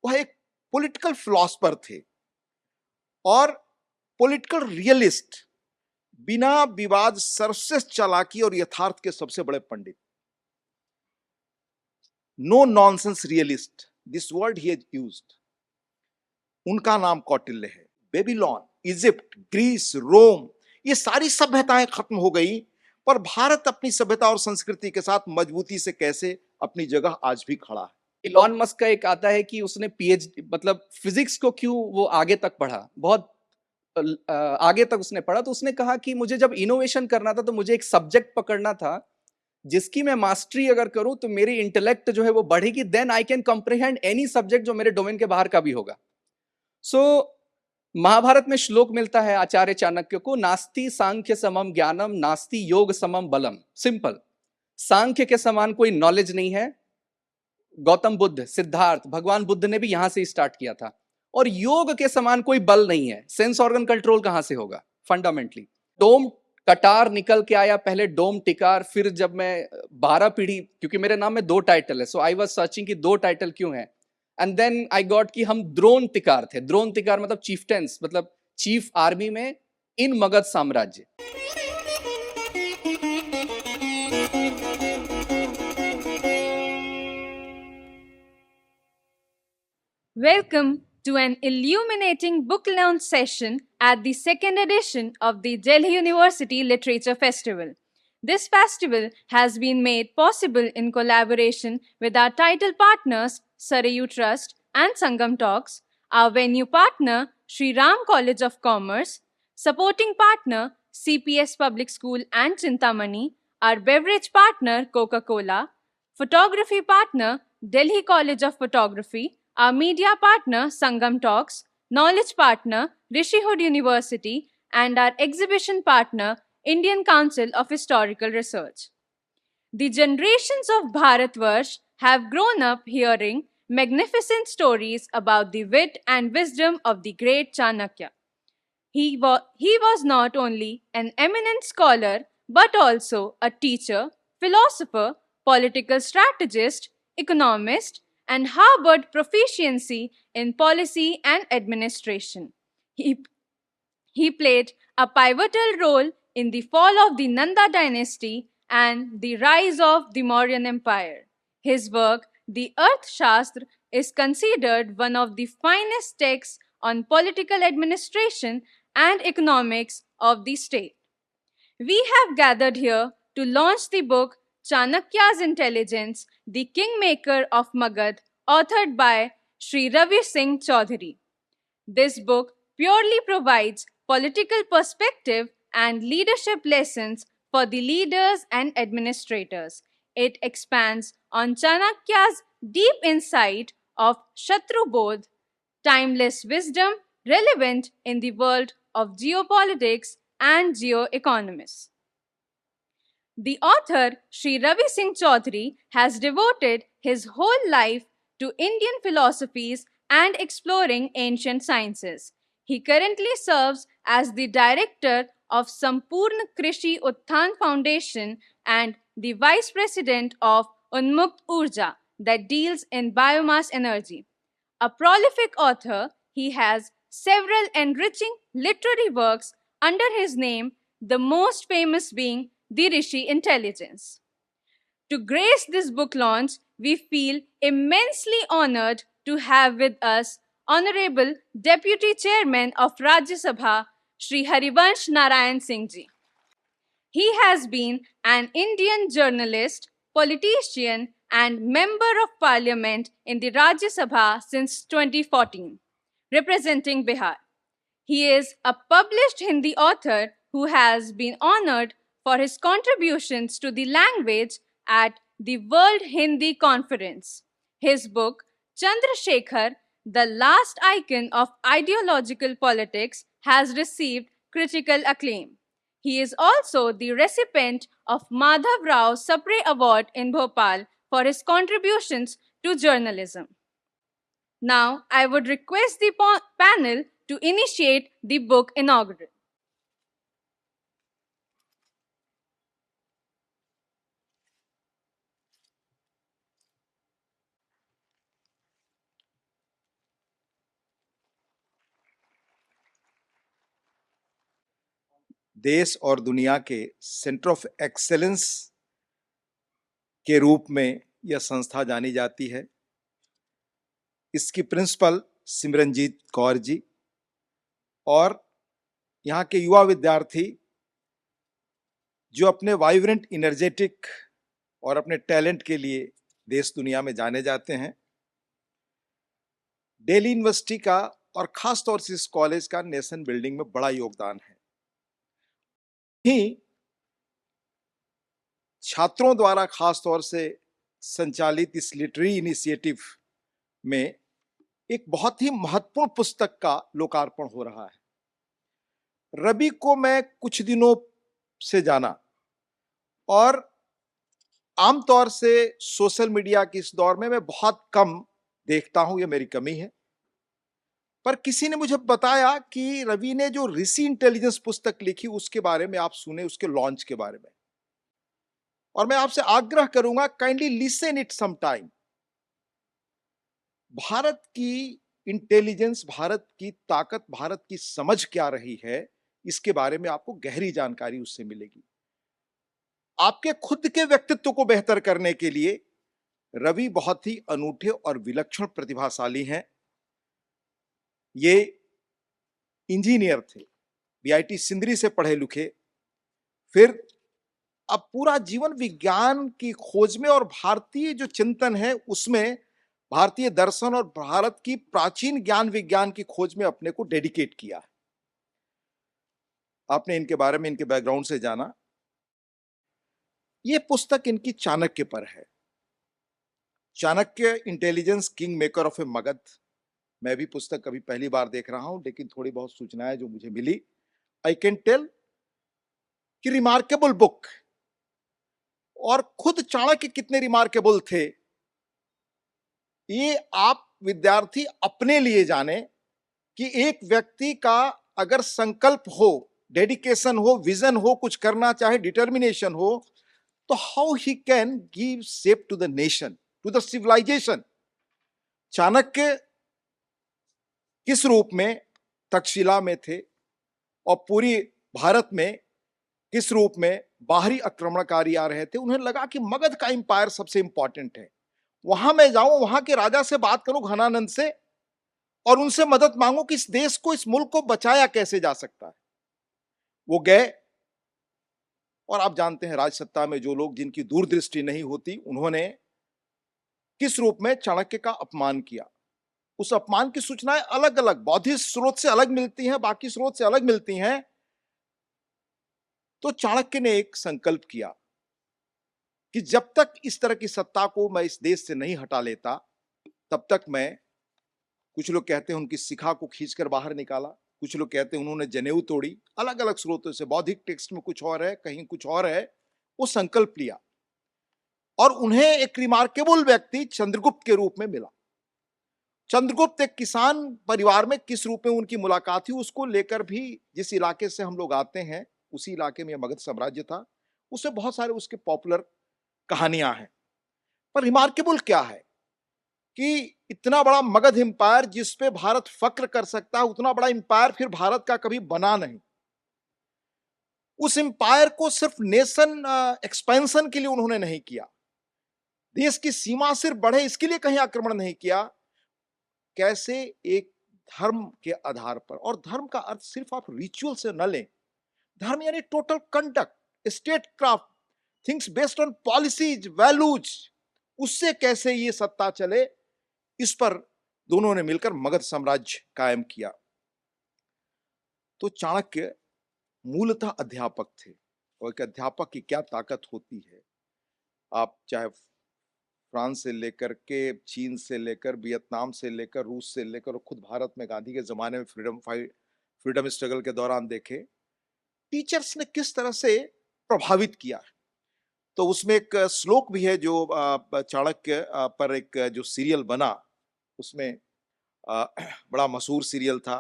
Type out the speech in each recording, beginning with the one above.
वह एक political philosopher थे और पॉलिटिकल रियलिस्ट, बिना विवाद, सर्वश्रेष्ठ चालाकी और यथार्थ के सबसे बड़े पंडित। No nonsense realist, this word he has used. उनका नाम कौटिल्य है। बेबीलोन, इजिप्ट, ग्रीस, रोम, ये सारी सभ्यताएं खत्म हो गई, पर भारत अपनी सभ्यता और संस्कृति के साथ मजबूती से कैसे अपनी जगह आज भी खड़ा है। इलॉन मस्क का एक आता है कि उसने पीएचडी मतलब फिजिक्स को क्यों वो आगे तक पढ़ा, बहुत आगे तक उसने पढ़ा। तो उसने कहा कि मुझे जब इनोवेशन करना था तो मुझे एक सब्जेक्ट पकड़ना था जिसकी मैं मास्टरी अगर करूं तो मेरी इंटेलेक्ट जो है वो बढ़ेगी, then I can comprehend any subject जो मेरे डोमेन के बाहर का भी होगा। सो महाभारत में श्लोक मिलता है आचार्य चाणक्य को, नास्ति सांख्य समम ज्ञानम, नास्ति योग समम बलम। सिंपल, सांख्य के समान कोई नॉलेज नहीं है। गौतम बुद्ध, सिद्धार्थ, भगवान बुद्ध ने भी यहां से स्टार्ट किया था। और योग के समान कोई बल नहीं है। सेंस ऑर्गन कंट्रोल कहां से होगा फंडामेंटली? डोम कटार निकल के आया, पहले डोम टिकार, फिर जब मैं 12 पीढ़ी, क्योंकि मेरे नाम में 2 टाइटल है, सो आई वाज सर्चिंग कि 2 टाइटल क्यों है, एंड देन आई गॉट कि हम द्रोण तिकार थे। द्रोण तिकार मतलब चीफटेंस, मतलब चीफ आर्मी में इन मगध साम्राज्य। Welcome to an illuminating book launch session at the second edition of the Delhi University Literature Festival. This festival has been made possible in collaboration with our title partners Sarayu Trust and Sangam Talks, our venue partner Sri Ram College of Commerce, supporting partner CPS Public School and Chintamani, our beverage partner Coca-Cola, photography partner Delhi College of Photography, our media partner Sangam Talks, knowledge partner Rishihood University, and our exhibition partner Indian Council of Historical Research. The generations of Bharatvarsh have grown up hearing magnificent stories about the wit and wisdom of the great Chanakya. He was not only an eminent scholar but also a teacher, philosopher, political strategist, economist, and Harvard proficiency in policy and administration. He played a pivotal role in the fall of the Nanda dynasty and the rise of the Mauryan Empire. His work, The Arthashastra, is considered one of the finest texts on political administration and economics of the state. We have gathered here to launch the book Chanakya's Intelligence, The Kingmaker of Magad, authored by Sri Ravi Singh Chaudhary. This book purely provides political perspective and leadership lessons for the leaders and administrators. It expands on Chanakya's deep insight of Shatrubodh, timeless wisdom relevant in the world of geopolitics and geoeconomics. The author, Sri Ravi Singh Chaudhary, has devoted his whole life to Indian philosophies and exploring ancient sciences. He currently serves as the director of Sampurna Krishi Utthan Foundation and the vice president of Unmukt Urja, that deals in biomass energy. A prolific author, he has several enriching literary works under his name, the most famous being The Rishi Intelligence. To grace this book launch, we feel immensely honored to have with us Honorable Deputy Chairman of Rajya Sabha, Sri Harivansh Narayan Singh Ji. He has been an Indian journalist, politician, and member of parliament in the Rajya Sabha since 2014, representing Bihar. He is a published Hindi author who has been honored for his contributions to the language at the World Hindi Conference. His book, Chandrasekhar, The Last Icon of Ideological Politics, has received critical acclaim. He is also the recipient of Madhav Rao Sapre Award in Bhopal for his contributions to journalism. Now, I would request the panel to initiate the book inaugural. देश और दुनिया के centre of excellence के रूप में यह संस्था जानी जाती है। इसकी प्रिंसिपल सिमरनजीत कौर जी और यहाँ के युवा विद्यार्थी जो अपने वाइब्रेंट, एनर्जेटिक और अपने टैलेंट के लिए देश दुनिया में जाने जाते हैं। दिल्ली यूनिवर्सिटी का और खास तौर से इस कॉलेज का नेशन बिल्डिंग में बड़ा योगदान है। ही छात्रों द्वारा खास तौर से संचालित इस लिटरेरी इनिशिएटिव में एक बहुत ही महत्वपूर्ण पुस्तक का लोकार्पण हो रहा है। रवि को मैं कुछ दिनों से जाना और आमतौर से सोशल मीडिया की इस दौर में मैं बहुत कम देखता हूं, यह मेरी कमी है। पर किसी ने मुझे बताया कि रवि ने जो ऋषि इंटेलिजेंस पुस्तक लिखी उसके बारे में आप सुने, उसके लॉन्च के बारे में। और मैं आपसे आग्रह करूंगा, kindly listen it some time. Bharat की इंटेलिजेंस, भारत की ताकत, भारत की समझ क्या रही है, इसके बारे में आपको गहरी जानकारी उससे मिलेगी। आपके खुद के व्यक्तित्व को बेहतर करने के लिए रवि बहुत ही अनूठे और विलक्षण प्रतिभाशाली हैं। ये इंजीनियर थे, बीआईटी सिंदरी से पढ़े लिखे, फिर अब पूरा जीवन विज्ञान की खोज में और भारतीय जो चिंतन है उसमें, भारतीय दर्शन और भारत की प्राचीन ज्ञान विज्ञान की खोज में अपने को डेडिकेट किया है। आपने इनके बारे में, इनके बैकग्राउंड से जाना। यह पुस्तक इनकी चाणक्य पर है। Chanakya, intelligence king maker of a Magadh. मैं भी पुस्तक अभी पहली बार देख रहा हूं, लेकिन थोड़ी बहुत सूचनाएं जो मुझे मिली, आई कैन टेल कि रिमार्केबल बुक। और खुद चाणक्य कितने रिमार्केबल थे, ये आप विद्यार्थी अपने लिए जाने कि एक व्यक्ति का अगर संकल्प हो, डेडिकेशन हो, विजन हो, कुछ करना चाहे, डिटर्मिनेशन हो, तो how he can give shape to the nation, to the civilisation. Chanakya किस रूप में तक्षशिला में थे और पूरी भारत में किस रूप में बाहरी आक्रमणकारी आ रहे थे। उन्हें लगा कि मगध का एम्पायर सबसे इंपॉर्टेंट है, वहां मैं जाऊं, वहां के राजा से बात करूं, घनानंद से, और उनसे मदद मांगू कि इस देश को, इस मुल्क को बचाया कैसे जा सकता है। वो गए और आप जानते हैं राजसत्ता में जो लोग, जिनकी दूरदृष्टि नहीं होती, उन्होंने किस रूप में चाणक्य का अपमान किया। उस अपमान की सूचनाएं अलग अलग बौद्धिक स्रोत से अलग मिलती हैं, बाकी स्रोत से अलग मिलती हैं। तो चाणक्य ने एक संकल्प किया कि जब तक इस तरह की सत्ता को मैं इस देश से नहीं हटा लेता, तब तक मैं, कुछ लोग कहते हैं उनकी शिखा को खींचकर बाहर निकाला, कुछ लोग कहते हैं उन्होंने जनेऊ तोड़ी, अलग अलग स्रोतों से, बौद्धिक टेक्स्ट में कुछ और है, कहीं कुछ और है। वो संकल्प लिया और उन्हें एक रिमार्केबल व्यक्ति चंद्रगुप्त के रूप में मिला। चंद्रगुप्त एक किसान परिवार में किस रूप में उनकी मुलाकात हुई, उसको लेकर भी, जिस इलाके से हम लोग आते हैं उसी इलाके में मगध साम्राज्य था, उसमें बहुत सारे उसके पॉपुलर कहानियां हैं। पर रिमार्केबल क्या है कि इतना बड़ा मगध एम्पायर जिस पे भारत फक्र कर सकता है, उतना बड़ा एम्पायर फिर भारत का कभी बना नहीं। उस एम्पायर को सिर्फ नेशन एक्सपेंशन के लिए उन्होंने नहीं किया, देश की सीमा सिर्फ बढ़े इसके लिए कहीं आक्रमण नहीं किया। कैसे एक धर्म के आधार पर, और धर्म का अर्थ सिर्फ आप रिचुअल से न लें, धर्म यानी total conduct, state craft, things based on policies, values, उससे कैसे ये सत्ता चले, इस पर दोनों ने मिलकर मगध साम्राज्य कायम किया। तो चाणक्य मूलतः अध्यापक थे, और एक अध्यापक की क्या ताकत होती है। आप चाहे फ्रांस से लेकर के, चीन से लेकर, वियतनाम से लेकर, रूस से लेकर, और खुद भारत में गांधी के जमाने में फ्रीडम स्ट्रगल के दौरान देखे, टीचर्स ने किस तरह से प्रभावित किया। तो उसमें एक श्लोक भी है जो चाणक्य पर एक जो सीरियल बना, उसमें बड़ा मशहूर सीरियल था।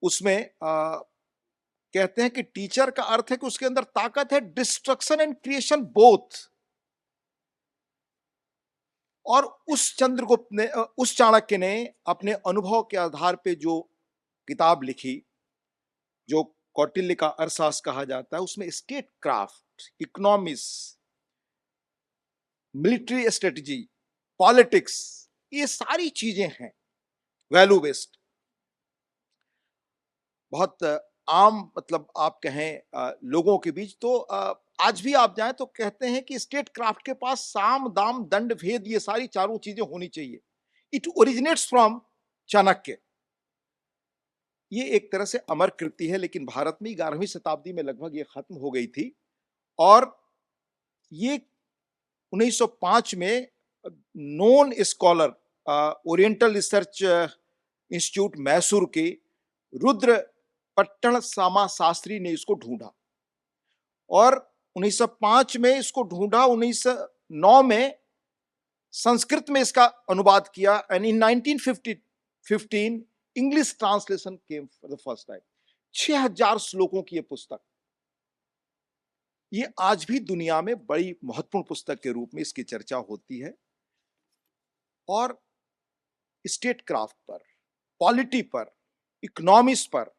उसमें कहते हैं कि टीचर का अर्थ है कि उसके अंदर ताकत है, डिस्ट्रक्शन एंड क्रिएशन बोथ। और उस चंद्रगुप्त ने, उस चाणक्य ने अपने अनुभव के आधार पे जो किताब लिखी, जो कौटिल्य का अर्थशास्त्र कहा जाता है, उसमें state craft, economics, military strategy, politics, ये सारी चीजें हैं वैल्यू बेस्ड। बहुत आम मतलब आप कहें लोगों के बीच तो आज भी आप जाएं तो कहते हैं कि स्टेट क्राफ्ट के पास साम दाम दंड भेद ये सारी चारों चीजें होनी चाहिए। It originates from Chanakya. ये एक तरह से अमर कृति है, लेकिन भारत में 11वीं शताब्दी में लगभग ये खत्म हो गई थी और ये 1905 में known scholar oriental research institute Mysore के रुद्र पट्टण सामा शास्त्री ने इसको ढूंढा और 1905 में इसको ढूंढा। 1909 में संस्कृत में इसका अनुवाद किया and in 1915 English translation came for the first time. 6000 श्लोकों की यह पुस्तक, ये आज भी दुनिया में बड़ी महत्वपूर्ण पुस्तक के रूप में इसकी चर्चा होती है। और स्टेट क्राफ्ट पर, पॉलिटी पर, इकोनॉमिक्स पर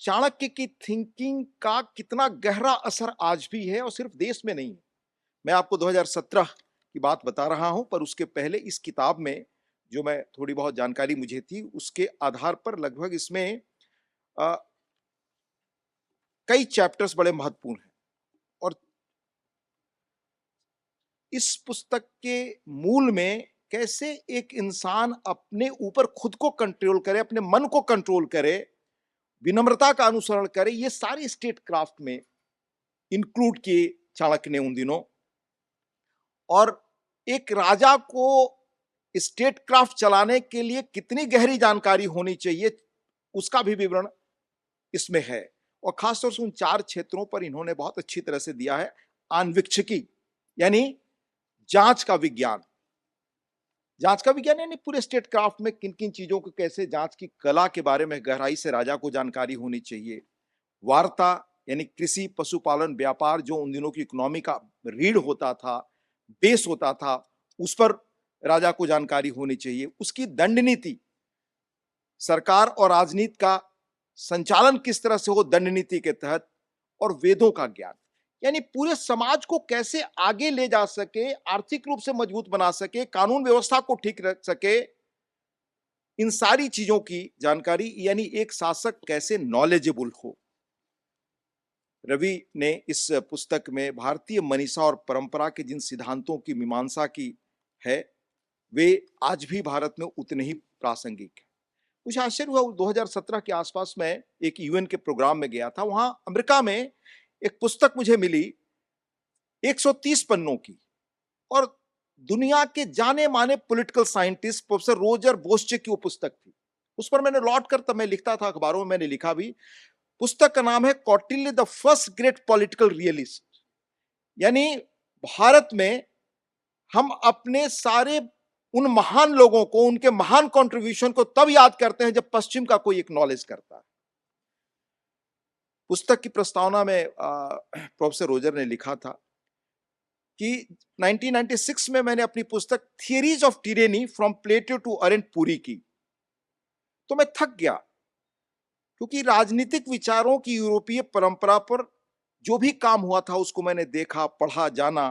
चाणक्य की थिंकिंग का कितना गहरा असर आज भी है, और सिर्फ देश में नहीं। मैं आपको 2017 की बात बता रहा हूं, पर उसके पहले इस किताब में जो मैं थोड़ी बहुत जानकारी मुझे थी उसके आधार पर लगभग इसमें कई चैप्टर्स बड़े महत्वपूर्ण हैं। और इस पुस्तक के मूल में कैसे एक इंसान अपने ऊपर खुद को कंट्रोल करे, अपने मन को कंट्रोल करे, विनम्रता का अनुसरण करे, ये सारी स्टेट क्राफ्ट में इंक्लूड किए चाणक्य ने उन दिनों। और एक राजा को स्टेट क्राफ्ट चलाने के लिए कितनी गहरी जानकारी होनी चाहिए उसका भी विवरण इसमें है। और खासतौर से उन 4 क्षेत्रों पर इन्होंने बहुत अच्छी तरह से दिया है। आन्वीक्षिकी यानी जांच का विज्ञान, जांच का विज्ञान यानी पूरे स्टेट क्राफ्ट में किन किन चीजों को कैसे जांच की कला के बारे में गहराई से राजा को जानकारी होनी चाहिए। वार्ता यानी कृषि, पशुपालन, व्यापार, जो उन दिनों की इकोनॉमी का रीढ़ होता था, बेस होता था, उस पर राजा को जानकारी होनी चाहिए। उसकी दंड नीति, सरकार और राजनीति का संचालन किस तरह से हो दंड नीति के तहत, और वेदों का ज्ञान यानी पूरे समाज को कैसे आगे ले जा सके, आर्थिक रूप से मजबूत बना सके, कानून व्यवस्था को ठीक रख सके, इन सारी चीजों की जानकारी, यानी एक शासक कैसे नॉलेजेबल हो। रवि ने इस पुस्तक में भारतीय मनीषा और परंपरा के जिन सिद्धांतों की मीमांसा की है वे आज भी भारत में उतने ही प्रासंगिक है। मुझे आश्चर्य हुआ, 2017 के आसपास में एक यूएन के प्रोग्राम में गया था, वहां अमेरिका में एक पुस्तक मुझे मिली 130 पन्नों की, और दुनिया के जाने माने पॉलिटिकल साइंटिस्ट प्रोफेसर रोजर बोस्चे की वो पुस्तक थी। उस पर मैंने लौट कर, तब मैं लिखता था अखबारों में, मैंने लिखा भी। पुस्तक का नाम है Kautilya the first great political realist. यानी भारत में हम अपने सारे उन महान लोगों को, उनके महान कंट्रीब्यूशन को तब याद करते हैं जब पश्चिम का कोई एक्नॉलेज करता है। पुस्तक की प्रस्तावना में प्रोफेसर रोजर ने लिखा था कि 1996 में मैंने अपनी पुस्तक theories of tyranny from Plato to Arendt पूरी की, तो मैं थक गया, क्योंकि राजनीतिक विचारों की यूरोपीय परंपरा पर जो भी काम हुआ था उसको मैंने देखा, पढ़ा, जाना,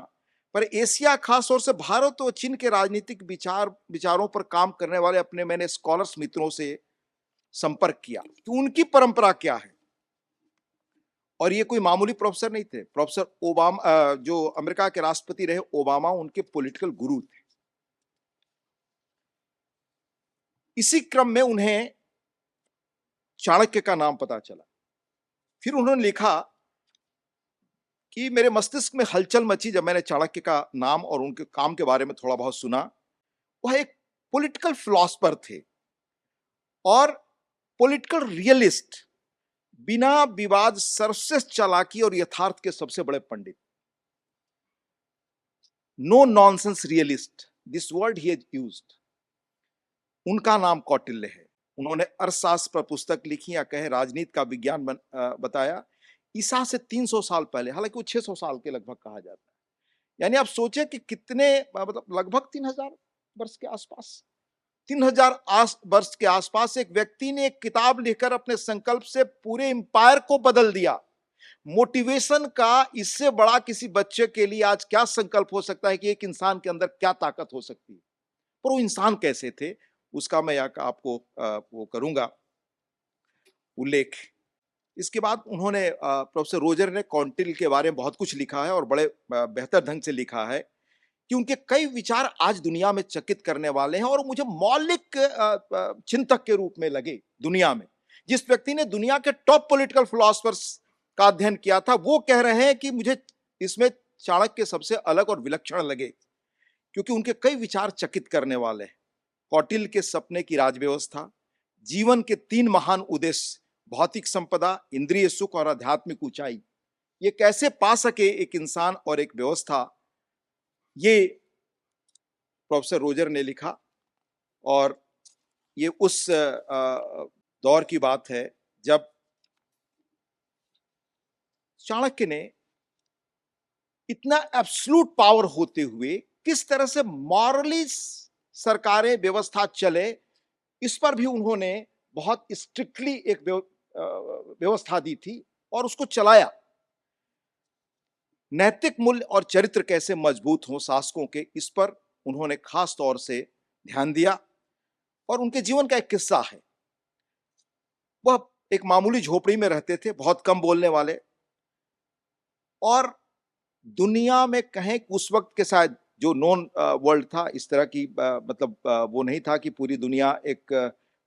पर एशिया, खास तौर से भारत और चीन के राजनीतिक विचारों पर काम करने वाले अपने मैंने स्कॉलर्स मित्रों से संपर्क किया कि उनकी परंपरा क्या है। और ये कोई मामूली प्रोफेसर नहीं थे। प्रोफेसर ओबामा, जो अमेरिका के राष्ट्रपति रहे ओबामा, उनके पॉलिटिकल गुरु थे। इसी क्रम में उन्हें चाणक्य का नाम पता चला। फिर उन्होंने लिखा कि मेरे मस्तिष्क में हलचल मची जब मैंने चाणक्य का नाम और उनके काम के बारे में थोड़ा बहुत सुना। वह एक पॉलिटिकल फिलॉसफर थे और पॉलिटिकल रियलिस्ट, बिना विवाद, सर्वश्रेष्ठ चालाकी और यथार्थ के सबसे बड़े पंडित। No nonsense realist, this word he has used. उनका नाम कौटिल्य है। उन्होंने अर्थशास्त्र पर पुस्तक लिखी, या कहे राजनीति का विज्ञान बताया, ईसा से 300 साल पहले, हालांकि वो 600 साल के लगभग कहा जाता है। यानी आप सोचे कि कितने, मतलब लगभग 3000 वर्ष के आसपास 3000 वर्ष के आसपास एक व्यक्ति ने एक किताब लिखकर अपने संकल्प से पूरे एम्पायर को बदल दिया। मोटिवेशन का इससे बड़ा किसी बच्चे के लिए आज क्या संकल्प हो सकता है कि एक इंसान के अंदर क्या ताकत हो सकती है। पर वो इंसान कैसे थे उसका मैं आपको वो करूंगा उल्लेख। इसके बाद उन्होंने प्रोफेसर रोजर ने कॉन्टिल के बारे में बहुत कुछ लिखा है और बड़े बेहतर ढंग से लिखा है कि उनके कई विचार आज दुनिया में चकित करने वाले हैं और मुझे मौलिक चिंतक के रूप में लगे दुनिया में। जिस व्यक्ति ने दुनिया के टॉप पॉलिटिकल फिलोसफर्स का अध्ययन किया था वो कह रहे हैं कि मुझे इसमें चाणक्य सबसे अलग और विलक्षण लगे क्योंकि उनके कई विचार चकित करने वाले हैं। कौटिल्य के सपने की राजव्यवस्था, जीवन के 3 महान उद्देश्य, भौतिक संपदा, इंद्रिय सुख और आध्यात्मिक ऊंचाई, ये कैसे पा सके एक इंसान और एक व्यवस्था, ये प्रोफेसर रोजर ने लिखा। और ये उस दौर की बात है जब चाणक्य ने इतना एब्सोल्यूट पावर होते हुए किस तरह से मॉरली सरकारें व्यवस्था चले इस पर भी उन्होंने बहुत स्ट्रिक्टली एक व्यवस्था दी थी और उसको चलाया। नैतिक मूल्य और चरित्र कैसे मजबूत हों शासकों के, इस पर उन्होंने खास तौर से ध्यान दिया। और उनके जीवन का एक किस्सा है। वह एक मामूली झोपड़ी में रहते थे, बहुत कम बोलने वाले, और दुनिया में कहें कि उस वक्त के शायद जो नॉन वर्ल्ड था इस तरह की मतलब वो नहीं था कि पूरी दुनिया एक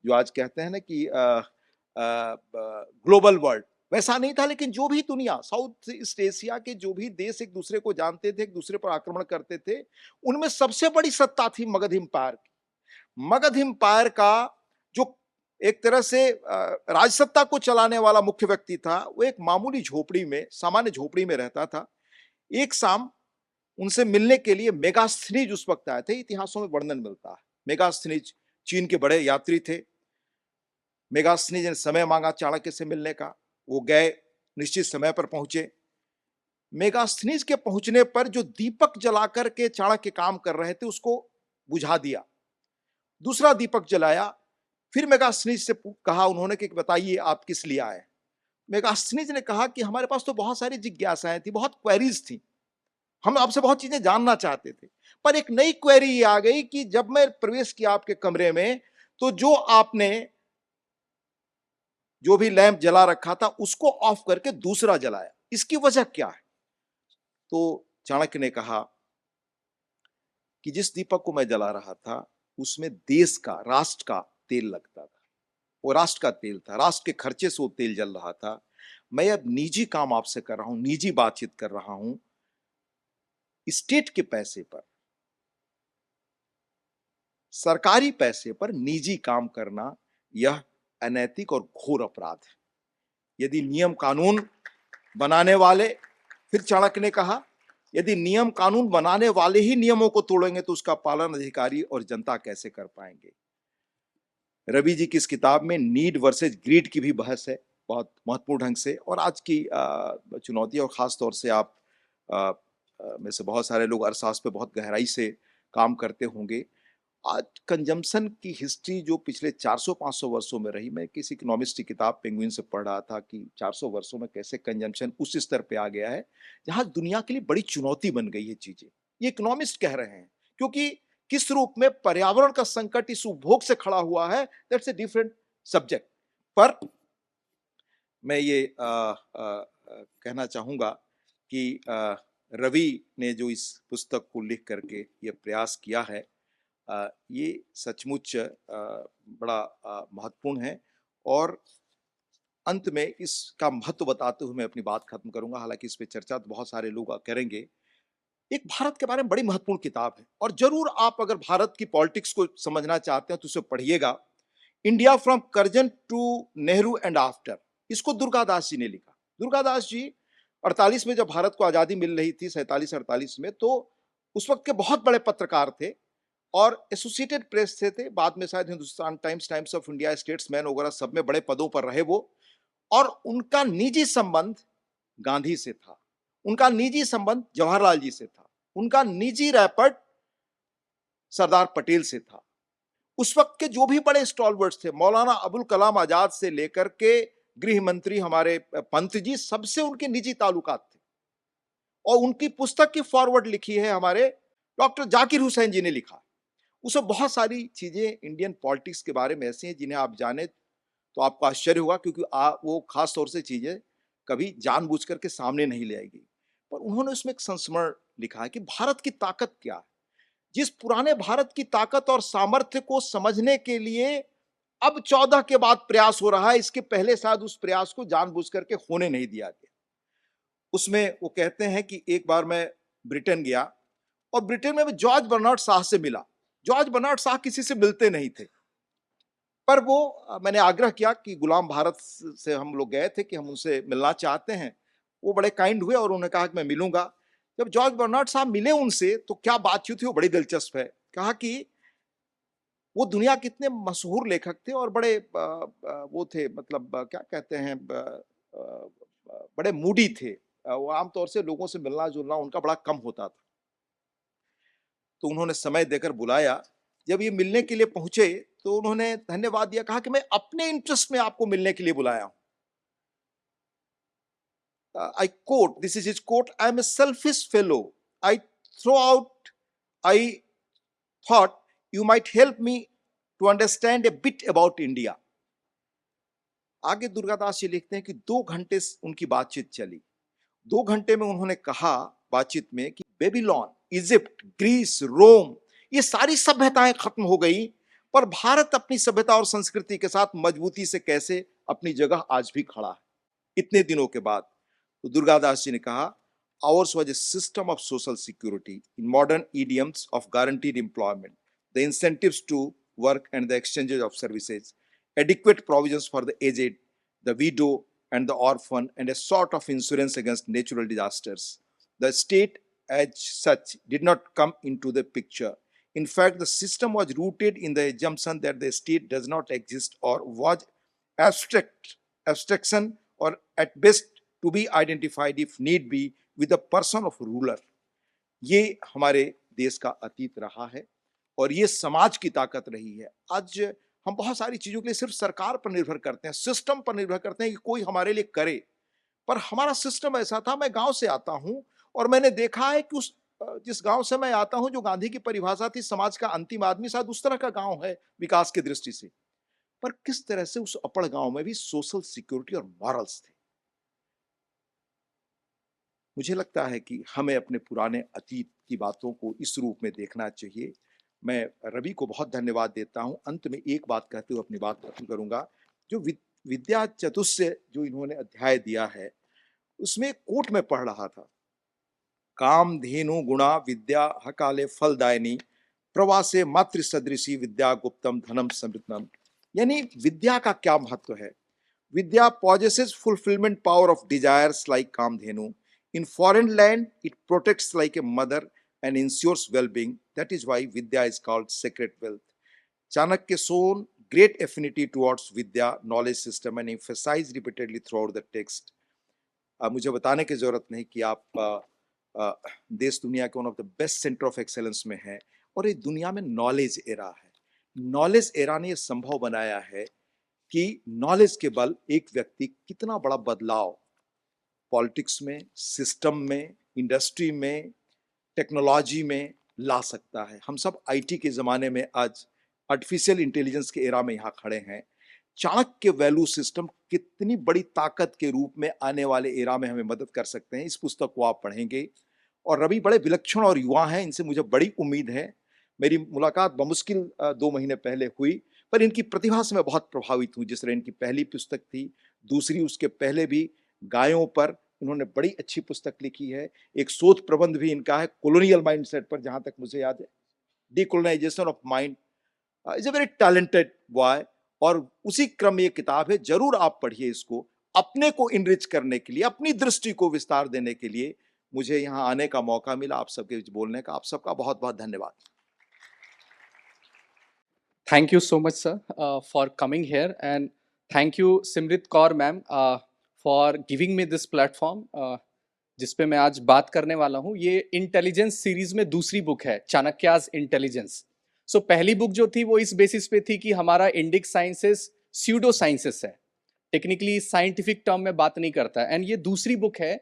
जो आज कहते हैं ना कि ग्लोबल वर्ल्ड, वैसा नहीं था। लेकिन जो भी दुनिया, साउथ ईस्ट एशिया के जो भी देश एक दूसरे को जानते थे, एक दूसरे पर आक्रमण करते थे, उनमें सबसे बड़ी सत्ता थी मगध एम्पायर की। मगध एम्पायर का जो एक तरह से राजसत्ता को चलाने वाला मुख्य व्यक्ति था, वो एक मामूली झोपड़ी में, सामान्य झोपड़ी में रहता था। एक शाम उनसे मिलने के लिए मेगास्थनीज उस वक्त आए थे, इतिहासों में वर्णन मिलता है। मेगास्थनीज चीन के बड़े यात्री थे। मेगास्थनीज ने समय मांगा चाणक्य से मिलने का, वो गए, निश्चित समय पर पहुंचे। मेगास्थनीज के पहुंचने पर जो दीपक जलाकर के चाणक्य काम कर रहे थे उसको बुझा दिया, दूसरा दीपक जलाया। फिर मेगास्थनीज से कहा उन्होंने कि बताइए आप किस लिए आए। मेगास्थनीज ने कहा कि हमारे पास तो बहुत सारी जिज्ञासाएं थी, बहुत क्वेरीज थी, हम आपसे बहुत चीजें जानना चाहते थे, पर एक नई क्वेरी ये आ गई कि जब मैं प्रवेश किया आपके कमरे में तो जो आपने जो भी लैंप जला रखा था उसको ऑफ करके दूसरा जलाया, इसकी वजह क्या है। तो चाणक्य ने कहा कि जिस दीपक को मैं जला रहा था उसमें देश का, राष्ट्र का तेल लगता था, वो राष्ट्र का तेल था, राष्ट्र के खर्चे से वो तेल जल रहा था। मैं अब निजी काम आपसे कर रहा हूं, निजी बातचीत कर रहा हूं, स्टेट के पैसे पर, सरकारी पैसे पर निजी काम करना यह अनैतिक और घोर अपराध है। यदि नियम कानून बनाने वाले, फिर चाणक्य ने कहा, यदि नियम कानून बनाने वाले ही नियमों को तोड़ेंगे तो उसका पालन अधिकारी और जनता कैसे कर पाएंगे। रवि जी की इस किताब में नीड वर्सेस ग्रीड की भी बहस है बहुत महत्वपूर्ण ढंग से। और आज की चुनौती, और खास तौर से आप में से बहुत सारे लोग अर्थशास्त्र पे बहुत गहराई से काम करते होंगे। आज कंजम्पशन की हिस्ट्री जो पिछले 400-500 वर्षों में रही, मैं किसी इकोनॉमिस्ट की किताब पेंगुइन से पढ़ रहा था कि 400 वर्षों में कैसे कंजम्पशन उस स्तर पे आ गया है जहां दुनिया के लिए बड़ी चुनौती बन गई है चीजें। ये इकोनॉमिस्ट कह रहे हैं, क्योंकि किस रूप में पर्यावरण का संकट इस उपभोग से खड़ा हुआ है, दैट्स ए डिफरेंट सब्जेक्ट। पर मैं ये कहना चाहूंगा कि रवि ने जो इस पुस्तक को लिख करके ये प्रयास किया है, ये सचमुच बड़ा महत्वपूर्ण है। और अंत में इसका महत्व बताते हुए मैं अपनी बात खत्म करूंगा, हालांकि इस पे चर्चा तो बहुत सारे लोग करेंगे। एक भारत के बारे में बड़ी महत्वपूर्ण किताब है, और जरूर आप अगर भारत की पॉलिटिक्स को समझना चाहते हैं तो उसे पढ़िएगा। India from Curzon to Nehru and after, इसको दुर्गादास जी ने लिखा। दुर्गादास जी 48 में जब भारत को आजादी मिल रही थी, 47-48 में, तो उस वक्त के बहुत बड़े पत्रकार थे और एसोसिएटेड प्रेस थे, बाद में शायद Hindustan times, times of India, statesman वगैरह सब में बड़े पदों पर रहे वो। और उनका निजी संबंध गांधी से था, उनका निजी संबंध जवाहरलाल जी से था, उनका निजी रैपट सरदार पटेल से था। उस वक्त के जो भी बड़े स्टॉलवर्ड्स थे, मौलाना अबुल कलाम आजाद से लेकर के गृह मंत्री हमारे पंत जी, सबसे उनके निजी ताल्लुकात थे। और उनकी पुस्तक की फॉरवर्ड लिखी है हमारे डॉक्टर जाकिर हुसैन जी ने लिखा। उसमें बहुत सारी चीजें इंडियन पॉलिटिक्स के बारे में ऐसी हैं जिन्हें आप जाने तो आपको आश्चर्य होगा, क्योंकि वो खास तौर से चीजें कभी जानबूझ करके सामने नहीं ले आएगी। पर उन्होंने उसमें एक संस्मरण लिखा है कि भारत की ताकत क्या है। जिस पुराने भारत की ताकत और सामर्थ्य को समझने के लिए अब 14 के बाद प्रयास हो रहा है, इसके पहले शायद उस प्रयास को जानबूझ करके होने नहीं दिया गया। उसमें वो कहते हैं कि एक बार मैं ब्रिटेन गया और ब्रिटेन में मैं जॉर्ज बर्नार्ड शाह से मिला। जॉर्ज बर्नार्ड शाह किसी से मिलते नहीं थे, पर वो मैंने आग्रह किया कि गुलाम भारत से हम लोग गए थे कि हम उनसे मिलना चाहते हैं। वो बड़े काइंड हुए और उन्होंने कहा कि मैं मिलूंगा। जब जॉर्ज बर्नार्ड साहब मिले उनसे तो क्या बातचीत हुई वो बड़ी दिलचस्प है। कहा कि वो दुनिया के इतने मशहूर लेखक थे और बड़े वो थे, मतलब क्या कहते हैं, बड़े मूडी थे। वो आमतौर से लोगों से मिलना जुलना उनका बड़ा कम होता था। तो उन्होंने समय देकर बुलाया। जब ये मिलने के लिए पहुंचे तो उन्होंने धन्यवाद दिया, कहा कि मैं अपने इंटरेस्ट में आपको मिलने के लिए बुलाया हूं। I quote, this is his quote, I am a selfish fellow. I thought you might help me to understand a bit about India. आगे दुर्गादास जी लिखते हैं कि 2 घंटे उनकी बातचीत चली। 2 घंटे में उन्होंने कहा बातचीत में कि बेबीलोन, इजिप्ट, ग्रीस, रोम, ये सारी सभ्यताएं खत्म हो गई, पर भारत अपनी सभ्यता और संस्कृति के साथ मजबूती से कैसे अपनी जगह आज भी खड़ा है इतने दिनों के बाद। तो दुर्गादास जी ने कहा, ours was a system of social security in modern idioms of guaranteed employment, the incentives to work and the exchanges of services, adequate provisions for the aged, the widow and the orphan, and a sort of insurance against natural disasters. The state as such did not come into the picture. In fact, the system was rooted in the assumption that the state does not exist or was abstraction or at best to be identified if need be with the person of ruler. ये हमारे देश का अतीत रहा है और ये समाज की ताकत रही है। आज हम बहुत सारी चीजों के लिए सिर्फ सरकार पर निर्भर करते हैं, सिस्टम पर निर्भर करते हैं कि कोई हमारे लिए करे, पर हमारा सिस्टम ऐसा था। मैं गांव से आता हूं और मैंने देखा है कि जिस गांव से मैं आता हूं, जो गांधी की परिभाषा थी समाज का अंतिम आदमी, शायद उस तरह का गांव है विकास की दृष्टि से। पर किस तरह से उस अपड़ गांव में भी सोशल सिक्योरिटी और मॉरल्स थे। मुझे लगता है कि हमें अपने पुराने अतीत की बातों को इस रूप में देखना चाहिए। मैं रवि को बहुत धन्यवाद देता हूं। अंत में एक बात कहते हुए अपनी बात खत्म करूंगा। जो विद्या चतुष्य जो इन्होंने अध्याय दिया है, उसमें कोट में पढ़ रहा था, काम धेनु गुणा विद्या हकाले फलदायिनी प्रवासे मातृ सदृशी विद्या गुप्तम धनम समृद्धम। यानी विद्या का क्या महत्व है। विद्या possesses fulfillment power of desires like Kamdhenu. In foreign land, it protects like a mother and ensures well-being. That is why Vidya is called sacred wealth. Chanakya shown great affinity towards Vidya knowledge system and emphasized repeatedly throughout the text. मुझे बताने की जरूरत नहीं कि आप देश दुनिया के one of the best centre of excellence में है और ये दुनिया में नॉलेज एरा है। नॉलेज एरा ने ये संभव बनाया है कि नॉलेज के बल एक व्यक्ति कितना बड़ा बदलाव पॉलिटिक्स में, सिस्टम में, इंडस्ट्री में, टेक्नोलॉजी में ला सकता है। हम सब आईटी के ज़माने में आज आर्टिफिशियल इंटेलिजेंस के एरा में यहाँ खड़े हैं। चाणक्य वैल्यू सिस्टम कितनी बड़ी ताकत के रूप में आने वाले एरा में हमें मदद कर सकते हैं। इस पुस्तक को आप पढ़ेंगे और रवि बड़े विलक्षण और युवा हैं, इनसे मुझे बड़ी उम्मीद है। मेरी मुलाकात बमुश्किल 2 महीने पहले हुई, पर इनकी प्रतिभा से मैं बहुत प्रभावित हूँ। जिस तरह इनकी पहली पुस्तक थी, दूसरी उसके पहले भी गायों पर इन्होंने बड़ी अच्छी पुस्तक लिखी है। एक शोध प्रबंध भी इनका है कॉलोनियल माइंडसेट पर, जहां तक मुझे याद है, decolonisation of mind. Is a very talented boy और उसी क्रम में ये किताब है। जरूर आप पढ़िए इसको, अपने को इनरिच करने के लिए, अपनी दृष्टि को विस्तार देने के लिए मुझे यहाँ आने का मौका मिला, आप सबके बीच बोलने का। आप सबका बहुत बहुत धन्यवाद। Thank you so much, sir, for coming here, and thank you, Simrit Kaur ma'am, for giving me this platform, जिस पे मैं आज बात करने वाला हूँ। ये इंटेलिजेंस सीरीज में दूसरी बुक है, चाणक्याज इंटेलिजेंस। सो पहली बुक जो थी वो इस बेसिस पे थी कि हमारा इंडिक साइंसेस स्यूडो साइंसेस है, टेक्निकली साइंटिफिक टर्म में बात नहीं करता है। एंड ये दूसरी बुक है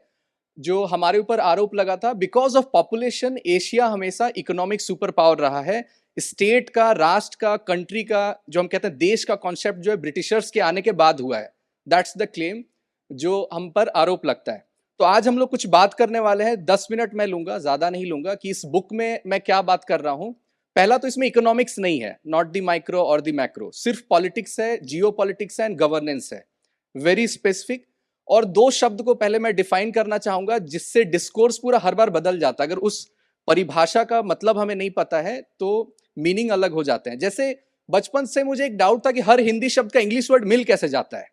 जो हमारे ऊपर आरोप लगा था, बिकॉज ऑफ पॉपुलेशन एशिया हमेशा इकोनॉमिक सुपर पावर रहा है। स्टेट का, राष्ट्र का, कंट्री का, जो हम कहते हैं देश का कॉन्सेप्ट जो है ब्रिटिशर्स के आने के बाद हुआ है। दैट्स द क्लेम जो हम पर आरोप लगता है। तो आज हम लोग कुछ बात करने वाले हैं, 10 मिनट मैं लूंगा, ज्यादा नहीं लूंगा, कि इस बुक में मैं क्या बात कर रहा हूं। पहला तो इसमें इकोनॉमिक्स नहीं है, नॉट द माइक्रो और द मैक्रो, सिर्फ पॉलिटिक्स है, जियो पॉलिटिक्स है एंड गवर्नेंस है, वेरी स्पेसिफिक। और दो शब्द को पहले मैं डिफाइन करना चाहूंगा जिससे डिस्कोर्स पूरा हर बार बदल जाता है। अगर उस परिभाषा का मतलब हमें नहीं पता है तो मीनिंग अलग हो जाते हैं। जैसे बचपन से मुझे एक डाउट था कि हर हिंदी शब्द का इंग्लिश वर्ड मिल कैसे जाता है।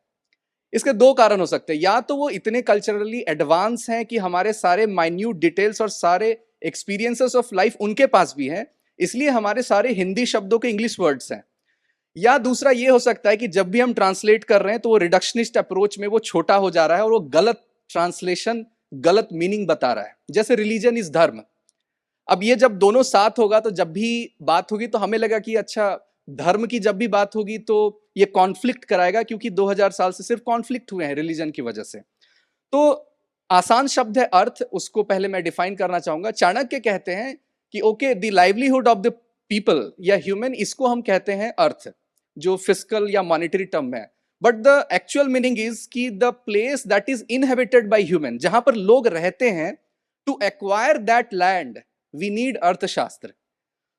इसके दो कारण हो सकते हैं, या तो वो इतने कल्चरली एडवांस हैं कि हमारे सारे माइन्यूट डिटेल्स और सारे एक्सपीरियंसेस ऑफ लाइफ उनके पास भी हैं, इसलिए हमारे सारे हिंदी शब्दों के इंग्लिश वर्ड्स हैं। या दूसरा ये हो सकता है कि जब भी हम ट्रांसलेट कर रहे हैं तो वो रिडक्शनिस्ट अप्रोच में वो छोटा हो जा रहा है और वो गलत ट्रांसलेशन, गलत मीनिंग बता रहा है। जैसे रिलीजन इज धर्म, अब ये जब दोनों साथ होगा तो जब भी बात होगी तो हमें लगा कि अच्छा, धर्म की जब भी बात होगी तो ये कॉन्फ्लिक्ट कराएगा, क्योंकि 2000 साल से सिर्फ कॉन्फ्लिक्ट हुए हैं रिलीजन की वजह से। तो आसान शब्द है अर्थ, उसको पहले मैं डिफाइन करना चाहूंगा। चाणक्य कहते हैं कि okay, the livelihood of the people या ह्यूमन, इसको हम कहते हैं अर्थ, जो फिजिकल या मॉनेटरी टर्म में है। But the actual meaning is कि the place that is inhabited by human, जहां पर लोग रहते हैं, to acquire that land we need अर्थशास्त्र।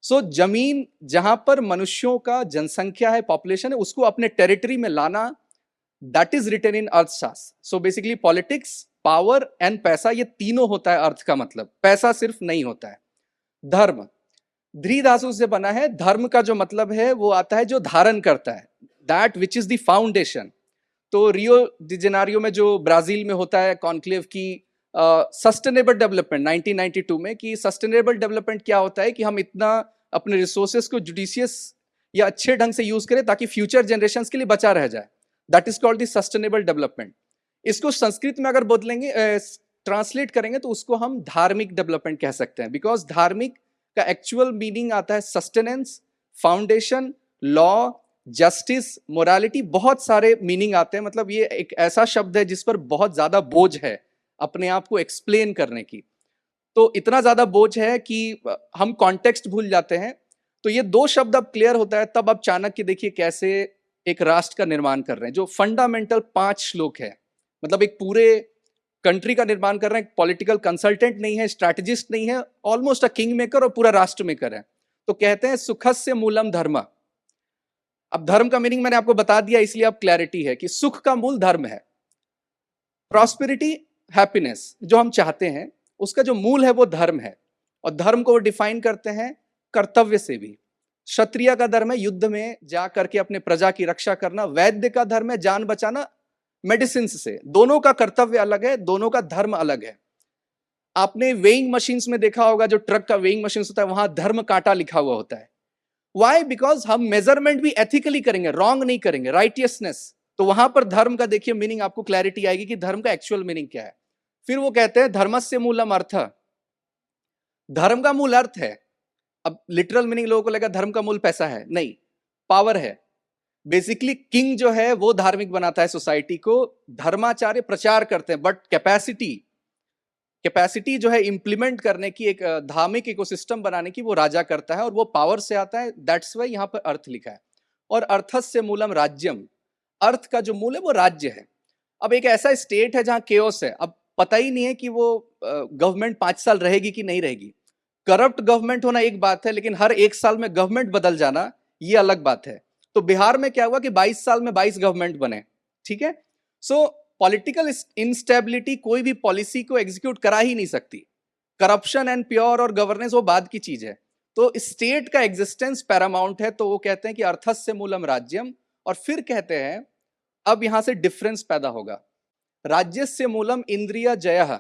सो जमीन जहां पर मनुष्यों का जनसंख्या है, पॉपुलेशन है, उसको अपने टेरिटरी में लाना, दैट इज रिटन इन अर्थशास्त्र। So basically politics, power and पैसा, ये तीनों होता है अर्थ का मतलब, पैसा सिर्फ नहीं होता है। धर्म ध्री धातु से बना है। धर्म का जो मतलब है वो आता है जो धारण करता है, that which is the foundation. तो रियो डी जेनेरियो में जो ब्राजील में होता है कॉन्क्लेव की सस्टेनेबल डेवलपमेंट 1992 में, कि सस्टेनेबल डेवलपमेंट क्या होता है कि हम इतना अपने रिसोर्सेस को जुडिशियस या अच्छे ढंग से यूज करें ताकि फ्यूचर जनरेशंस के लिए बचा रह जाए। That is called the sustainable development. इसको संस्कृत में अगर बदलेंगे, ट्रांसलेट करेंगे तो उसको हम धार्मिक डेवलपमेंट कह सकते हैं, बिकॉज धार्मिक का एक्चुअल मीनिंग आता है sustenance, foundation, law, justice, morality, बहुत सारे मीनिंग आते हैं। मतलब ये एक ऐसा शब्द है जिस पर बहुत ज्यादा बोझ है अपने आप को एक्सप्लेन करने की। तो इतना ज्यादा बोझ है कि हम कॉन्टेक्स्ट भूल जाते हैं। तो ये दो शब्द अब क्लियर होता है, तब अब चाणक्य देखिए कैसे एक राष्ट्र का निर्माण कर रहे हैं, जो फंडामेंटल 5 श्लोक है। मतलब एक पूरे कंट्री का निर्माण कर रहे हैं, पॉलिटिकल कंसल्टेंट नहीं है, स्ट्रैटेजिस्ट नहीं है, ऑलमोस्ट अ किंग मेकर और पूरा राष्ट्र मेकर है। तो कहते हैं सुखस्य मूलम धर्म। अब धर्म का मीनिंग मैंने आपको बता दिया, इसलिए अब क्लैरिटी है कि सुख का मूल धर्म है। प्रॉस्पेरिटी, हैप्पीनेस जो हम चाहते हैं, उसका जो मूल है वो धर्म है। और धर्म को वो डिफाइन करते हैं कर्तव्य से भी। क्षत्रिय का धर्म है युद्ध में जा करके अपने प्रजा की रक्षा करना, वैद्य का धर्म है जान बचाना मेडिसिन से। दोनों का कर्तव्य अलग है, दोनों का धर्म अलग है। आपने वेइंग मशीन्स में देखा होगा, जो ट्रक का वेइंग मशीन होता है वहां धर्म कांटा लिखा हुआ होता है। वाई? बिकॉज हम मेजरमेंट भी एथिकली करेंगे, रॉन्ग नहीं करेंगे, राइटियसनेस। तो वहां पर धर्म का देखिए मीनिंग, आपको क्लैरिटी आएगी कि धर्म का एक्चुअल मीनिंग क्या है। फिर वो कहते हैं धर्मस्य मूलम अर्थ, धर्म का मूल अर्थ है। अब लिटरल मीनिंग लोगों को लगा धर्म का मूल पैसा है, नहीं, पावर है। बेसिकली किंग जो है वो धार्मिक बनाता है सोसाइटी को, धर्माचार्य प्रचार करते हैं, बट कैपेसिटी जो है इंप्लीमेंट करने की, एक धार्मिक इकोसिस्टम बनाने की, वो राजा करता है और वो पावर से आता है। दैट्स वाई यहाँ पर अर्थ लिखा है। और अर्थस्य मूलम राज्यम, अर्थ का जो मूल है वो राज्य है। अब एक ऐसा स्टेट है जहां केओस है, अब पता ही नहीं है कि वो गवर्नमेंट 5 साल रहेगी कि नहीं रहेगी। करप्ट गवर्नमेंट होना एक बात है, लेकिन हर 1 साल में गवर्नमेंट बदल जाना ये अलग बात है। तो बिहार में क्या हुआ कि 22 साल में 22 गवर्नमेंट बने, ठीक है। सो पॉलिटिकल इंस्टेबिलिटी कोई भी पॉलिसी को एग्जीक्यूट करा ही नहीं सकती। करप्शन एंड प्योर और गवर्नेंस वो बाद की चीज है। तो स्टेट का एग्जिस्टेंस पैरामाउंट है। तो वो कहते हैं कि अर्थस्य मूलम राज्यम। और फिर कहते हैं अब यहां से डिफरेंस पैदा होगा, राज्यस्य मूलम इंद्रिय जयः,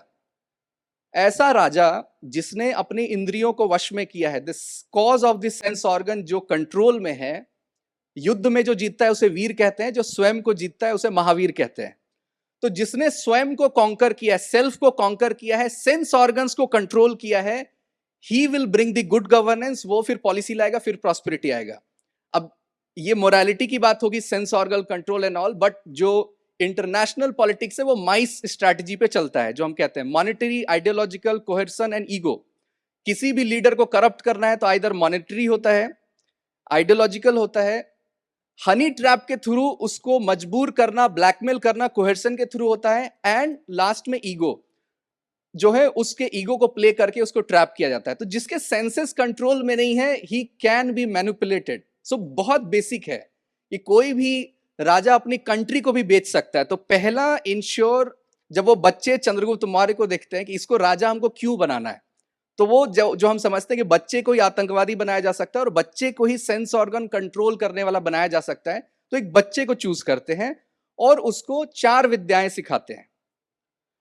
ऐसा राजा जिसने अपनी इंद्रियों को वश में किया है, this cause of this sense organ जो कंट्रोल में है। युद्ध में जो जीतता है उसे वीर कहते हैं, जो स्वयं को जीतता है उसे महावीर कहते हैं। तो जिसने स्वयं को कॉन्कर किया है, सेल्फ को कॉन्कर किया है, सेंस ऑर्गन्स को कंट्रोल किया है, he will bring the good governance, वो फिर पॉलिसी लाएगा, फिर प्रॉस्पेरिटी आएगा। अब ये मोरालिटी की बात होगी, sense organ control and all, but जो इंटरनेशनल पॉलिटिक्स है वो माइस स्ट्रैटेजी पे चलता है, जो हम कहते हैं मॉनेटरी, आइडियोलॉजिकल, कोहेर्सन एंड ईगो। किसी भी लीडर को करप्ट करना है तो आइदर मॉनेटरी होता है, आइडियोलॉजिकल होता है, हनी ट्रैप के थ्रू उसको मजबूर करना, ब्लैकमेल करना, कोहेर्सन के थ्रू होता है, एंड लास्ट में ईगो जो है, उसके ईगो को प्ले करके उसको ट्रैप किया जाता है। तो जिसके सेंसेस कंट्रोल में नहीं है, ही कैन बी मैनिपुलेटेड। सो बहुत बेसिक है कि कोई भी राजा अपनी कंट्री को भी बेच सकता है। तो पहला इंश्योर, जब वो बच्चे चंद्रगुप्त मौर्य को देखते हैं कि इसको राजा हमको क्यों बनाना है, तो वो जो हम समझते हैं कि बच्चे को ही आतंकवादी बनाया जा सकता है और बच्चे को ही सेंस ऑर्गन कंट्रोल करने वाला बनाया जा सकता है, तो एक बच्चे को चूज करते हैं और उसको 4 विद्याएं सिखाते हैं।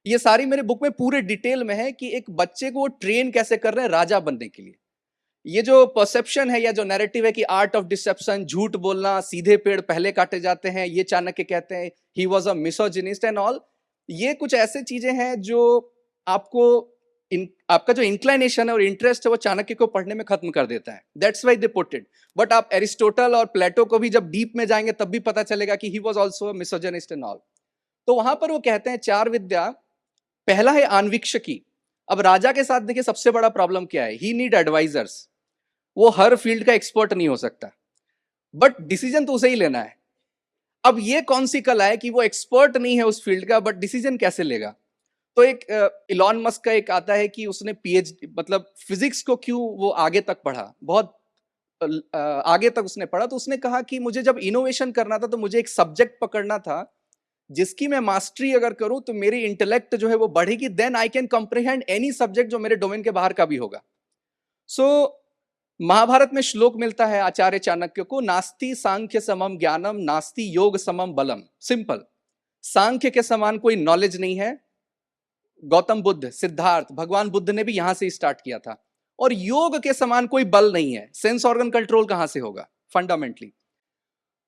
ये सारी मेरे बुक में पूरे डिटेल में है कि एक बच्चे को वो ट्रेन कैसे कर रहे हैं राजा बनने के लिए। ये जो परसेप्शन है या जो नैरेटिव है कि आर्ट ऑफ डिसेप्शन, झूठ बोलना, सीधे पेड़ पहले काटे जाते हैं, ये चाणक्य कहते हैं he was a misogynist and all, ये कुछ ऐसे चीजें हैं जो आपको आपका जो इंक्लाइनेशन है और इंटरेस्ट है वो चाणक्य को पढ़ने में खत्म कर देता है। That's why they put it. But आप एरिस्टोटल और प्लेटो को भी जब डीप में जाएंगे तब भी पता चलेगा कि he was also misogynist and all. तो वहां पर वो कहते हैं 4 विद्या। पहला है आन्वीक्षकी। अब राजा के साथ देखिए सबसे बड़ा प्रॉब्लम क्या है, ही नीड एडवाइजर्स। वो हर फील्ड का एक्सपर्ट नहीं हो सकता, बट डिसीजन तो उसे ही लेना है। अब ये कौन सी कला है कि वो एक्सपर्ट नहीं है उस फील्ड का, बट डिसीजन कैसे लेगा। तो एक इलॉन मस्क का एक आता है कि उसने पीएचडी मतलब फिजिक्स को क्यों वो आगे तक पढ़ा, बहुत आगे तक उसने पढ़ा। तो उसने कहा कि मुझे जब इनोवेशन करना था तो मुझे एक सब्जेक्ट पकड़ना था जिसकी मैं मास्टरी अगर करूं तो मेरी इंटेलेक्ट जो है वो बढ़ेगी, then I can comprehend any subject जो मेरे डोमेन के बाहर का भी होगा। सो महाभारत में श्लोक मिलता है आचार्य चाणक्य को, नास्ति सांख्य समम ज्ञानम, नास्ति योग समम बलम। सिंपल, सांख्य के समान कोई नॉलेज नहीं है। गौतम बुद्ध, सिद्धार्थ, भगवान बुद्ध ने भी यहां से स्टार्ट किया था। और योग के समान कोई बल नहीं है। सेंस ऑर्गन कंट्रोल कहां से होगा फंडामेंटली।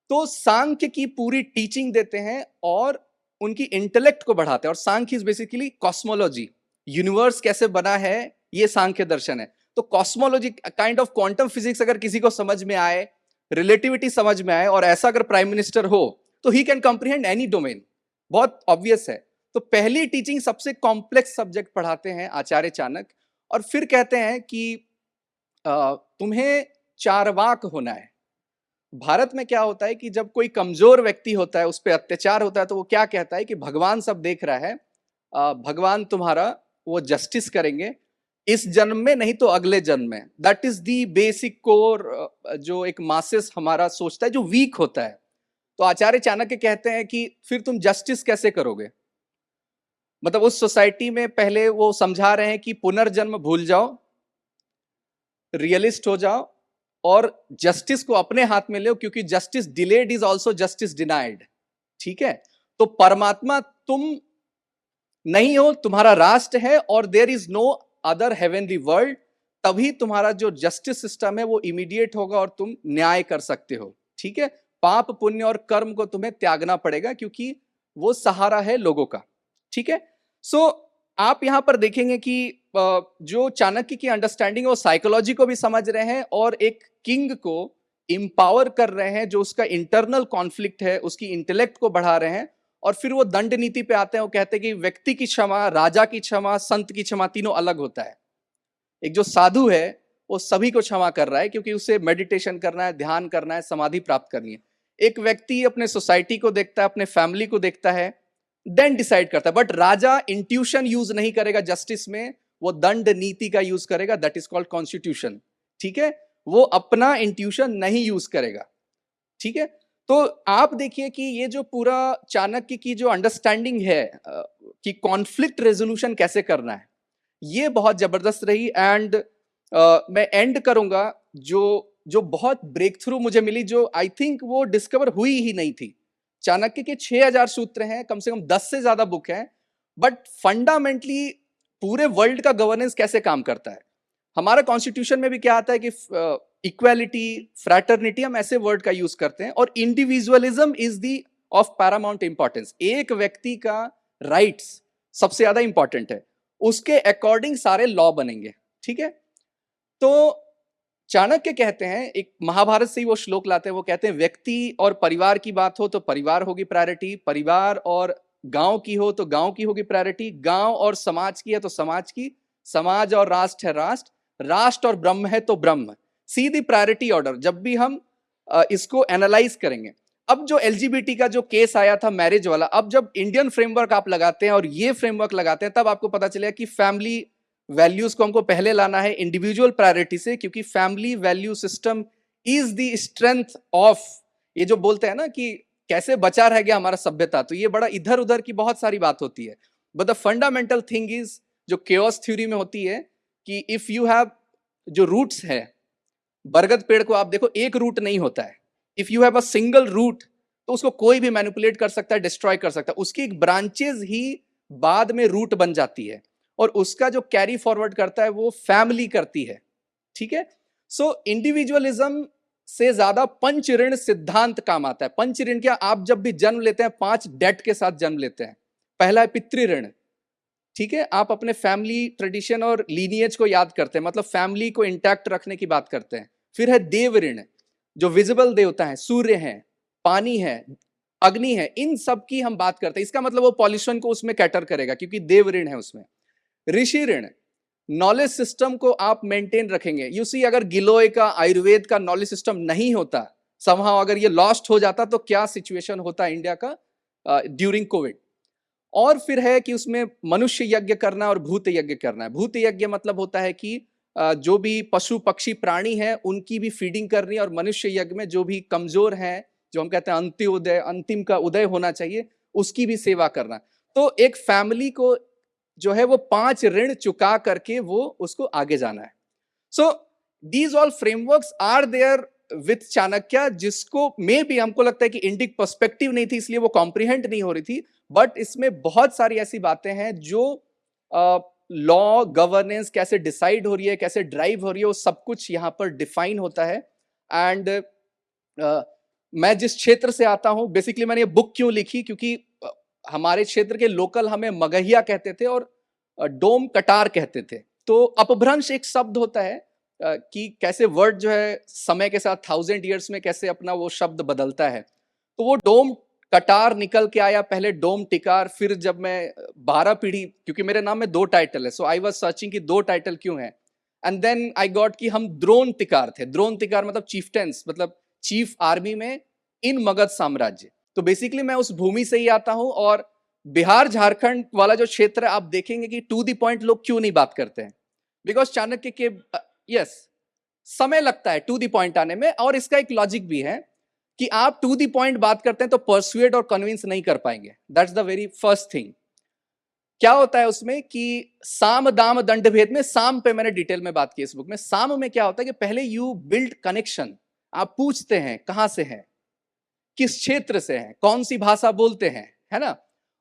तो सांख्य की पूरी टीचिंग देते हैं और उनकी इंटेलेक्ट को बढ़ाते हैं। और सांख्य इज बेसिकली कॉस्मोलॉजी, यूनिवर्स कैसे बना है ये सांख्य दर्शन है। तो cosmology kind of quantum physics अगर किसी को समझ में आए, रिलेटिविटी समझ में आए, और ऐसा अगर प्राइम मिनिस्टर हो तो he can comprehend any domain. बहुत ऑब्वियस है। तो पहली टीचिंग सबसे कॉम्प्लेक्स सब्जेक्ट पढ़ाते हैं आचार्य चाणक्य, और फिर कहते हैं कि तुम्हें चारवाक होना है। भारत में क्या होता है कि जब कोई कमजोर व्यक्ति होता है, उस पर अत्याचार होता है, तो वो क्या कहता है कि भगवान सब देख रहा है, भगवान तुम्हारा वो जस्टिस करेंगे इस जन्म में, नहीं तो अगले जन्म में। That is the basic core जो एक मासेस हमारा सोचता है, जो वीक होता है। तो आचार्य चाणक्य कहते हैं कि फिर तुम जस्टिस कैसे करोगे। मतलब उस सोसाइटी में पहले वो समझा रहे हैं कि पुनर्जन्म भूल जाओ, रियलिस्ट हो जाओ और जस्टिस को अपने हाथ में लो, क्योंकि justice delayed is also justice denied. ठीक है, तो परमात्मा तुम नहीं हो, तुम्हारा राष्ट्र है, और there is no other heavenly world. तभी तुम्हारा जो जस्टिस सिस्टम है वो इमीडिएट होगा और तुम न्याय कर सकते हो। ठीक है, पाप पुण्य और कर्म को तुम्हें त्यागना पड़ेगा, क्योंकि वो सहारा है लोगों का। ठीक है, सो आप यहां पर देखेंगे कि जो चाणक्य की अंडरस्टैंडिंग है वो साइकोलॉजी को भी समझ रहे हैं और एक किंग को इंपावर कर रहे हैं, जो उसका इंटरनल कॉन्फ्लिक्ट है उसकी इंटेलेक्ट को बढ़ा रहे हैं। और फिर वो दंड नीति पे आते हैं। वो कहते हैं कि व्यक्ति की क्षमा, राजा की क्षमा, संत की क्षमा, तीनों अलग होता है। एक जो साधु है वो सभी को क्षमा कर रहा है, क्योंकि उसे मेडिटेशन करना है, ध्यान करना है, समाधि प्राप्त करनी है। एक व्यक्ति अपने सोसाइटी को देखता है, अपने फैमिली को देखता है, देन डिसाइड करता है। बट राजा इंट्यूशन यूज नहीं करेगा जस्टिस में, वो दंड नीति का यूज करेगा, दैट इज कॉल्ड कॉन्स्टिट्यूशन। ठीक है, वो अपना इंट्यूशन नहीं यूज करेगा। ठीक है, तो आप देखिए कि ये जो पूरा चाणक्य की जो अंडरस्टैंडिंग है कि कॉन्फ्लिक्ट रेजोल्यूशन कैसे करना है, ये बहुत जबरदस्त रही। एंड मैं एंड करूंगा जो बहुत ब्रेक थ्रू मुझे मिली, जो आई थिंक वो डिस्कवर हुई ही नहीं थी। चाणक्य के 6000 सूत्र हैं, कम से कम 10 से ज्यादा बुक हैं, बट फंडामेंटली पूरे वर्ल्ड का गवर्नेंस कैसे काम करता है। हमारा कॉन्स्टिट्यूशन में भी क्या आता है कि इक्वालिटी, फ्रैटर्निटी, हम ऐसे वर्ड का यूज करते हैं, और individualism is the of Paramount importance. एक व्यक्ति का राइट्स सबसे ज्यादा इंपॉर्टेंट है, उसके अकॉर्डिंग सारे लॉ बनेंगे। ठीक है, तो चाणक्य कहते हैं, एक महाभारत से ही वो श्लोक लाते हैं, वो कहते हैं व्यक्ति और परिवार की बात हो तो परिवार होगी प्रायोरिटी, परिवार और गांव की हो तो गांव की होगी प्रायोरिटी, गांव और समाज की है तो समाज की, समाज और राष्ट्र है राष्ट्र, राष्ट्र और ब्रह्म है तो ब्रह्म। सी दी प्रायोरिटी ऑर्डर जब भी हम इसको एनालाइज करेंगे। अब जो एलजीबीटी का जो केस आया था मैरिज वाला, अब जब इंडियन फ्रेमवर्क आप लगाते हैं और ये फ्रेमवर्क लगाते हैं, तब आपको पता चलेगा कि फैमिली वैल्यूज को हमको पहले लाना है इंडिविजुअल प्रायोरिटी से, क्योंकि family value system is the strength of, ये जो बोलते हैं ना कि कैसे बचा रह गया हमारा सभ्यता, तो ये बड़ा इधर उधर की बहुत सारी बात होती है, but the fundamental thing is जो केओस थ्योरी में होती है कि इफ यू हैव, जो रूट्स है, बरगद पेड़ को आप देखो एक रूट नहीं होता है, if you have a single root तो उसको कोई भी मैनिपुलेट कर सकता है, डिस्ट्रॉय कर सकता है, उसकी एक ब्रांचेज ही बाद में रूट बन जाती है और उसका जो कैरी फॉरवर्ड करता है वो फैमिली करती है, ठीक है। सो इंडिविजुअलिज्म से ज्यादा पंच ऋण सिद्धांत काम आता है। पंच ऋण क्या, आप जब भी जन्म लेते हैं 5 डेट के साथ जन्म लेते हैं। पहला है पितृ ऋण, ठीक है, आप अपने फैमिली ट्रेडिशन और लीनिएज को याद करते हैं, मतलब फैमिली को इंटैक्ट रखने की बात करते हैं। फिर है देव ऋण, जो विजिबल देवता है, सूर्य है, पानी है, अग्नि है, इन सब की हम बात करते हैं। इसका मतलब वो पॉल्यूशन को उसमें कैटर करेगा क्योंकि देव ऋण है उसमें। ऋषि ऋण, नॉलेज सिस्टम को आप मेंटेन रखेंगे। यू सी, अगर गिलोय का, आयुर्वेद का नॉलेज सिस्टम नहीं होता, समहाउ अगर ये लॉस्ट हो जाता तो क्या सिचुएशन होता इंडिया का ड्यूरिंग कोविड। और फिर है कि उसमें मनुष्य यज्ञ करना और भूत यज्ञ करना है। भूत यज्ञ मतलब होता है कि जो भी पशु पक्षी प्राणी हैं उनकी भी फीडिंग करनी, और मनुष्य यज्ञ में जो भी कमजोर हैं, जो हम कहते हैं अंत्योदय, अंतिम का उदय होना चाहिए, उसकी भी सेवा करना। तो एक फैमिली को जो है वो 5 ऋण चुका करके वो उसको आगे जाना है। So these all frameworks are there with Chanakya, जिसको मे भी हमको लगता है कि इंडिक पर्सपेक्टिव नहीं थी इसलिए वो कॉम्प्रिहेंड नहीं हो रही थी, बट इसमें बहुत सारी ऐसी बातें हैं जो लॉ गवर्नेंस कैसे डिसाइड हो रही है, कैसे ड्राइव हो रही है, वो सब कुछ यहाँ पर डिफाइन होता है। एंड मैं जिस क्षेत्र से आता हूँ, बेसिकली मैंने ये बुक क्यों लिखी, क्योंकि हमारे क्षेत्र के लोकल हमें मगहिया कहते थे और डोम कटार कहते थे। तो अपभ्रंश एक शब्द होता है कि कैसे वर्ड जो है समय के साथ 1000 ईयर्स में कैसे अपना वो शब्द बदलता है। तो वो डोम कटार निकल के आया, पहले डोम टिकार, फिर जब मैं 12 पीढ़ी, क्योंकि मेरे नाम में 2 टाइटल है, सो आई वाज सर्चिंग कि 2 टाइटल क्यों है, एंड देन आई गॉट कि हम द्रोण तिकार थे। द्रोण तिकार मतलब चीफटेंस, मतलब चीफ आर्मी में इन मगध साम्राज्य। तो बेसिकली मैं उस भूमि से ही आता हूं, और बिहार झारखंड वाला जो क्षेत्र है, आप देखेंगे कि टू द पॉइंट लोग क्यों नहीं बात करते हैं, बिकॉज चाणक्य के यस समय लगता है टू द पॉइंट आने में, और इसका एक लॉजिक भी है कि आप टू द पॉइंट बात करते हैं तो परसुएड और कन्विंस नहीं कर पाएंगे। That's the very first thing. क्या होता है उसमें कि साम दाम दंड भेद में, साम पे मैंने डिटेल में बात की इस बुक में। साम में क्या होता है कि पहले यू बिल्ड कनेक्शन, आप पूछते हैं कहां से हैं, किस क्षेत्र से हैं, कौन सी भाषा बोलते हैं, है ना,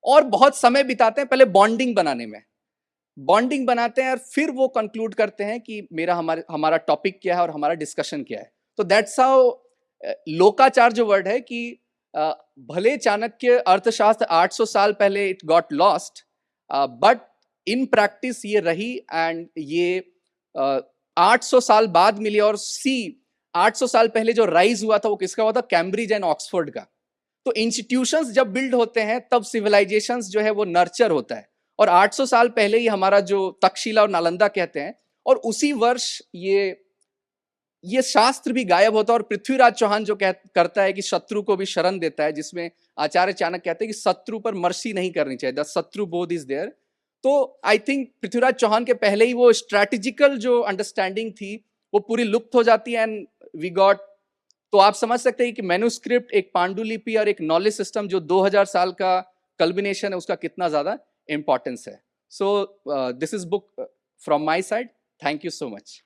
और बहुत समय बिताते हैं पहले बॉन्डिंग बनाने में। बॉन्डिंग बनाते हैं और फिर वो कंक्लूड करते हैं कि हमारा टॉपिक क्या है और हमारा डिस्कशन क्या है। तो दैट्स हाउ लोकाचार जो वर्ड है कि भले चाणक्य अर्थशास्त्र 800 साल पहले it got lost, but in practice ये रही, एंड ये 800 साल बाद मिली। और 800 साल पहले जो राइज हुआ था वो किसका हुआ था, कैम्ब्रिज एंड ऑक्सफोर्ड का। तो इंस्टीट्यूशंस जब बिल्ड होते हैं तब सिविलाइजेशंस जो है वो नर्चर होता है, और 800 साल पहले ही हमारा जो तक्षशिला और नालंदा कहते हैं, और उसी वर्ष ये शास्त्र भी गायब होता है। और पृथ्वीराज चौहान जो करता है कि शत्रु को भी शरण देता है, जिसमें आचार्य चाणक्य कहते हैं कि शत्रु पर मर्सी नहीं करनी चाहिए, द शत्रु बोध इज देयर। तो आई थिंक पृथ्वीराज चौहान के पहले ही वो स्ट्रैटेजिकल जो अंडरस्टैंडिंग थी वो पूरी लुप्त हो जाती है, एंड वी गॉट। तो आप समझ सकते हैं कि मैन्युस्क्रिप्ट, एक पांडुलिपि और एक नॉलेज सिस्टम जो 2000 साल का कल्बिनेशन है, उसका कितना ज्यादा इंपॉर्टेंस है। So this is book from my side. Thank you so much.